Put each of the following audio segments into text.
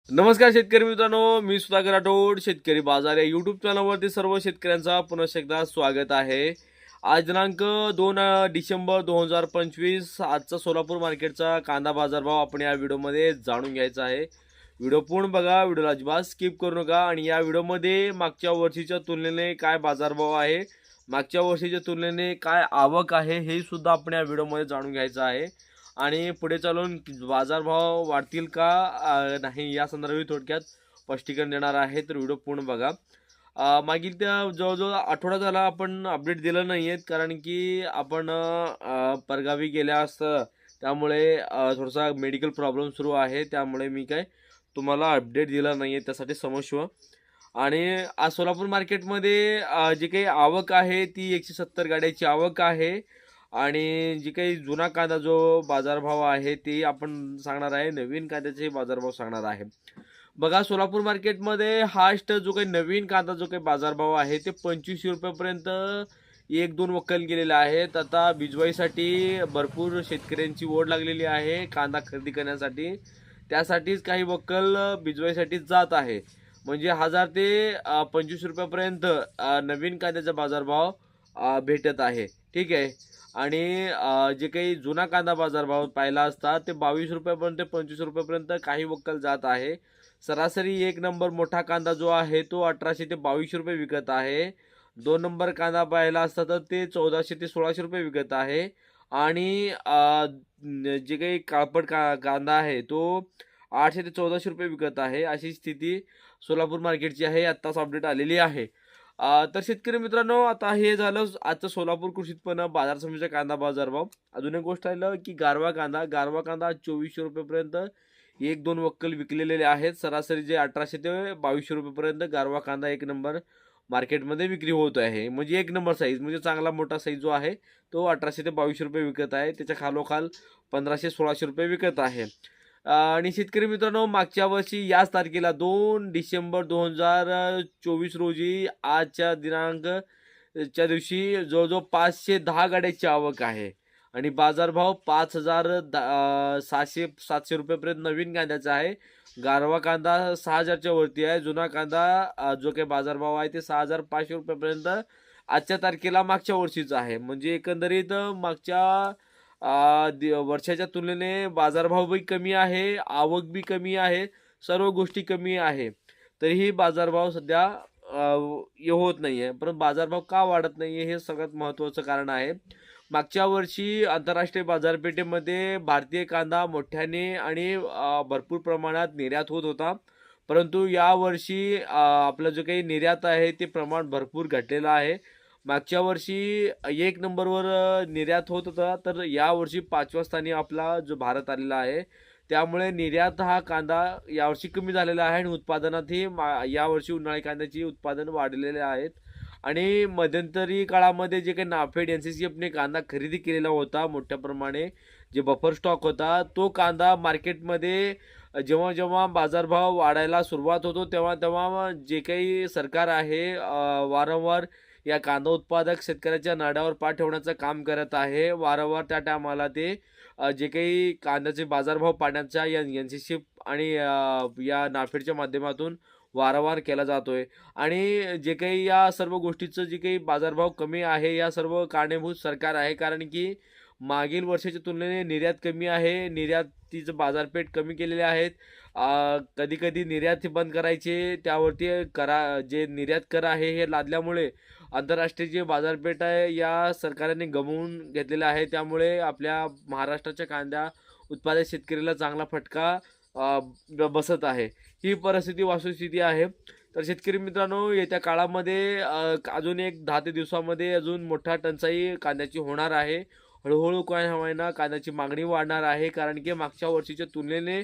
नमस्कार शेतकरी मित्रांनो, मी सुधाकर राठोड. शेतकरी बाजार या यूट्यूब चॅनलवरती सर्व शेतकऱ्यांचा पुन्हा एकदा स्वागत आहे. आज दिनांक 2 डिसेंबर 2025. आजचा सोलापूर मार्केटचा कांदा बाजारभाव आपण या व्हिडिओमध्ये जाणून घ्यायचा आहे. व्हिडिओ पूर्ण बघा, व्हिडिओला अजिबात स्किप करू नका. आणि या व्हिडिओमध्ये मागच्या वर्षीच्या तुलनेने काय बाजारभाव आहे, मागच्या वर्षीच्या तुलनेने काय आवक आहे, हे सुद्धा आपण या व्हिडिओमध्ये जाणून घ्यायचं आहे. आणि पुढे चालून बाजारभाव वाढतील का नाही या संदर्भात थोडक्यात स्पष्टीकरण देणार आहे. तर व्हिडिओ पूर्ण बघा. मागील त्या जवळजवळ आठवडा झाला आपण अपडेट दिलं नाही आहेत, कारण की आपण परगावी गेल्या असतं, त्यामुळे थोडासा मेडिकल प्रॉब्लेम सुरू आहे. त्यामुळे मी काय तुम्हाला अपडेट दिला नाही आहे, त्यासाठी क्षमस्व. आणि आज सोलापूर मार्केटमध्ये जी काही आवक आहे ती 170 गाड्याची आवक आहे. आणि जी काही जुना कांदा जो बाजारभाव आहे ते आपण सांगणार आहे. नवीन कांद्याचे बाजारभाव सांगणार आहे. बघा, सोलापूर मार्केटमध्ये हास्ट जो काही नवीन कांदा जो काही बाजारभाव आहे ते 2500 रुपयापर्यंत 1-2 वक्कल गेलेले आहेत. आता बिजवाईसाठी भरपूर शेतकऱ्यांची ओढ लागलेली आहे कांदा खरेदी करण्यासाठी. त्यासाठीच काही वक्कल बिजवाईसाठी जात आहे. म्हणजे 1000 ते 2500 रुपयापर्यंत नवीन कांद्याचा बाजारभाव भेटत आहे. ठीक आहे. आणि जे काही जुना कांदा बाजारभाव पाहिला असता ते 22 रुपयापर्यंत 25 रुपयापर्यंत काही वक्कल जात आहे. सरासरी 1 नंबर मोठा कांदा जो आहे तो 1800 ते 2200 रुपये विकत आहे. 2 नंबर कांदा पाहिला असता तर ते 1400 ते 1600 रुपये विकत आहे. आणि जे काही काळपट कांदा आहे तो 800 ते 1400 रुपये विकत आहे. अशी स्थिती सोलापूर मार्केटची आहे. आत्ताच अपडेट आलेली आहे. तर शेतकरी मित्रांनो, आता हे झालं आजचं सोलापूर कृषी उत्पन्न बाजार समितीचा कांदा बाजारभाव. अजून एक गोष्ट राहिलं की गारवा कांदा 2400 रुपयेपर्यंत 1-2 वक्कल विकलेले आहेत. सरासरी जे 1800 ते 2200 रुपयेपर्यंत गारवा कांदा 1 नंबर मार्केटमध्ये विक्री होत आहे. म्हणजे 1 नंबर साईज, म्हणजे चांगला मोठा साईज जो आहे तो 1800 ते 2200 रुपये विकत आहे. त्याच्या खालोखाल 1500-1600 रुपये विकत आहे. आणि शेतकरी मित्रांनो, मागच्या वर्षी याच तारखेला 2 डिसेंबर 2024 रोजी आजच्या दिनांक च्या दिवशी जवळजवळ 510 गाड्याची आवक आहे. आणि बाजारभाव 700 रुपयेपर्यंत नवीन कांद्याचा आहे. गारवा कांदा 6000च्या वरती आहे. जुना कांदा जो काही बाजारभाव आहे ते 6500 रुपयेपर्यंत आजच्या तारखेला मागच्या वर्षीचा आहे. म्हणजे एकंदरीत मागच्या वर्षाच्या तुलनेने बाजारभाव बी कमी आहे, आवक बी कमी आहे, सर्व गोष्टी कमी आहे. तरीही बाजारभाव सध्या हे होत नाही आहे. परंतु बाजारभाव का वाढत नाही आहे हे सगळ्यात महत्त्वाचं कारण आहे. मागच्या वर्षी आंतरराष्ट्रीय बाजारपेठेमध्ये भारतीय कांदा मोठ्याने आणि भरपूर प्रमाणात निर्यात होत होता. परंतु यावर्षी आपलं जो काही निर्यात आहे ते प्रमाण भरपूर घटलेलं आहे. मागच्या वर्षी 1 नंबरवर निर्यात होत होता, तर यावर्षी 5व्या स्थानी आपला जो भारत आलेला आहे. त्यामुळे निर्यात हा कांदा यावर्षी कमी झालेला आहे. आणि उत्पादनातही यावर्षी उन्हाळी कांद्याची उत्पादन वाढलेले आहेत. आणि मध्यंतरी काळामध्ये जे काही नाफेड NCCFने कांदा खरेदी केलेला होता मोठ्या प्रमाणे, जे बफर स्टॉक होता, तो कांदा मार्केटमध्ये जेव्हा जेव्हा बाजारभाव वाढायला सुरुवात होतो तेव्हा तेव्हा जे काही सरकार आहे वारंवार या कांदा उत्पादक शेतकऱ्याच्या नाड्यावर पाय ठेवण्याचं काम करत आहे. वारंवार त्या टायमाला ते जे काही कांद्याचे बाजारभाव पाडण्याचा या NCCF आणि या नाफेडच्या माध्यमातून वारंवार केला जातोय. आणि जे काही या सर्व गोष्टीचं जे काही बाजारभाव कमी आहे, या सर्व कारणीभूत सरकार आहे. कारण की मागील वर्षाच्या तुलनेने निर्यात कमी आहे, निर्यातीचं बाजारपेठ कमी केलेले आहेत. कधी कधी निर्यात बंद करायचे, त्यावरती जे निर्यात कर आहे हे लादल्यामुळे आंतरराष्ट्रीय जे बाजारपेठ आहे या सरकारने गमावून घेतलेलं आहे. त्यामुळे आपल्या महाराष्ट्राच्या कांदा उत्पादक शेतकऱ्याला चांगला फटका बसत आहे. ही परिस्थिती वस्तुस्थिती आहे. तर शेतकरी मित्रांनो, येत्या काळामध्ये अजून एक 10 ते दिवसामध्ये अजून मोठा टंचाई कांद्याची होणार आहे. हळूहळू काय होईना कांद्याची मागणी वाढणार आहे. कारण की मागच्या वर्षीच्या तुलनेने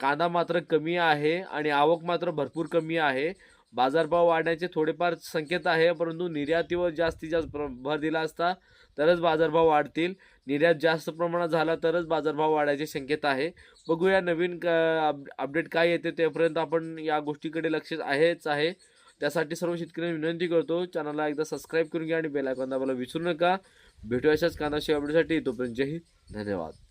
कांदा मात्र कमी आहे आणि आवक मात्र भरपूर कमी आहे. बाजारभाव वाढण्याचे थोडेफार संकेत आहे, परंतु निर्यातीवर जास्तीत जास्त भर दिला असता तरच बाजारभाव वाढतील. निर्यात जास्त प्रमाणात झाला तरच बाजारभाव वाढायचे संकेत आहे. बघूया नवीन अपडेट काय येते, तेपर्यंत आपण या गोष्टीकडे लक्ष आहेच आहे. त्यासाठी सर्व शेतकऱ्यांना विनंती करतो, चॅनलला एकदा सबस्क्राईब करून घ्या आणि बेल आयकॉन दाबायला विसरू नका. भेटू अशाच कांदा अपडेटसाठी. तोपर्यंत जय हिंद, धन्यवाद.